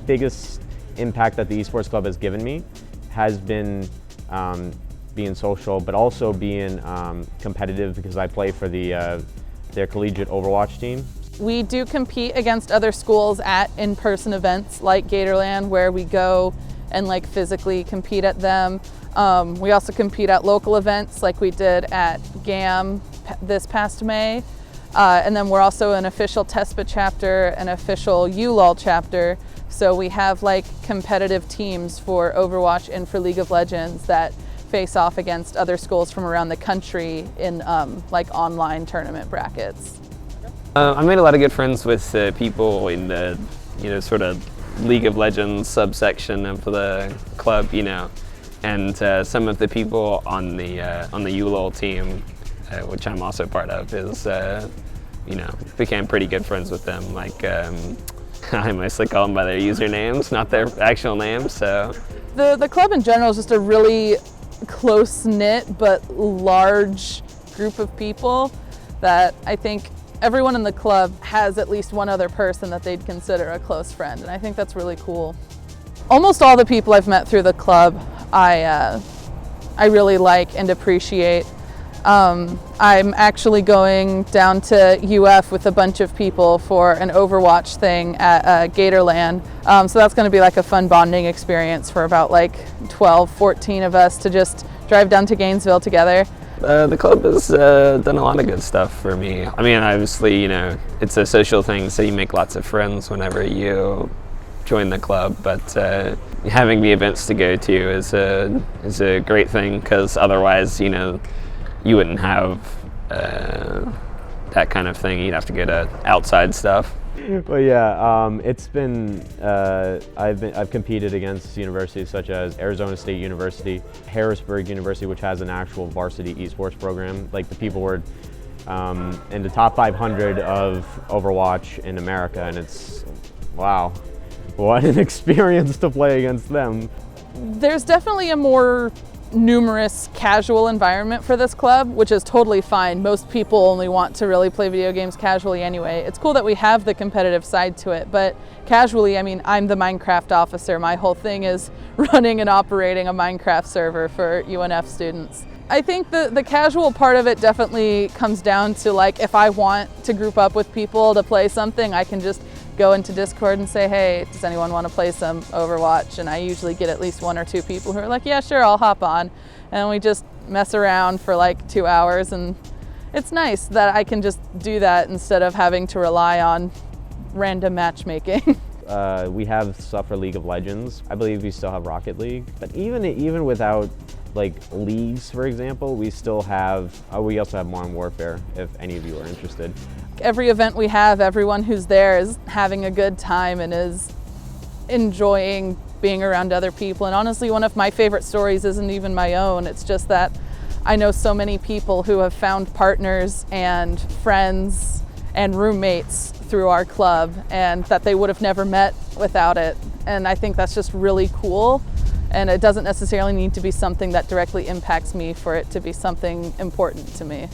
biggest impact that the Esports Club has given me has been being social, but also being competitive, because I play for their collegiate Overwatch team. We do compete against other schools at in-person events like Gatorland, where we go and like physically compete at them. We also compete at local events like we did at GAM this past May. And then we're also an official TESPA chapter, an official ULOL chapter. So we have like competitive teams for Overwatch and for League of Legends that face off against other schools from around the country in like online tournament brackets. I made a lot of good friends with people in the, sort of League of Legends subsection of the club, and some of the people on the ULOL team, which I'm also part of, is, became pretty good friends with them. Like, I mostly call them by their usernames, not their actual names. So the club in general is just a really close-knit but large group of people that I think everyone in the club has at least one other person that they'd consider a close friend, and I think that's really cool. Almost all the people I've met through the club I really like and appreciate. I'm actually going down to UF with a bunch of people for an Overwatch thing at Gatorland, so that's going to be like a fun bonding experience for about like 12, 14 of us to just drive down to Gainesville together. The club has done a lot of good stuff for me. I mean, obviously, it's a social thing, so you make lots of friends whenever you join the club, but having the events to go to is a great thing, because otherwise, you wouldn't have that kind of thing. You'd have to go to outside stuff. Well, yeah, it's been, I've competed against universities such as Arizona State University, Harrisburg University, which has an actual varsity esports program. Like, the people were in the top 500 of Overwatch in America, and it's, wow, what an experience to play against them. There's definitely a more numerous casual environment for this club, which is totally fine. Most people only want to really play video games casually anyway. It's cool that we have the competitive side to it, but casually, I mean, I'm the Minecraft officer. My whole thing is running and operating a Minecraft server for UNF students. I think the casual part of it definitely comes down to, like, if I want to group up with people to play something, I can just go into Discord and say, hey, does anyone want to play some Overwatch? And I usually get at least 1 or 2 people who are like, yeah, sure, I'll hop on. And we just mess around for like 2 hours, and it's nice that I can just do that instead of having to rely on random matchmaking. We have stuff for League of Legends. I believe we still have Rocket League. But even without like leagues, for example, we still have, we also have Modern Warfare, if any of you are interested. Every event we have, everyone who's there is having a good time and is enjoying being around other people. And honestly, one of my favorite stories isn't even my own. It's just that I know so many people who have found partners and friends and roommates through our club, and that they would have never met without it. And I think that's just really cool. And it doesn't necessarily need to be something that directly impacts me for it to be something important to me.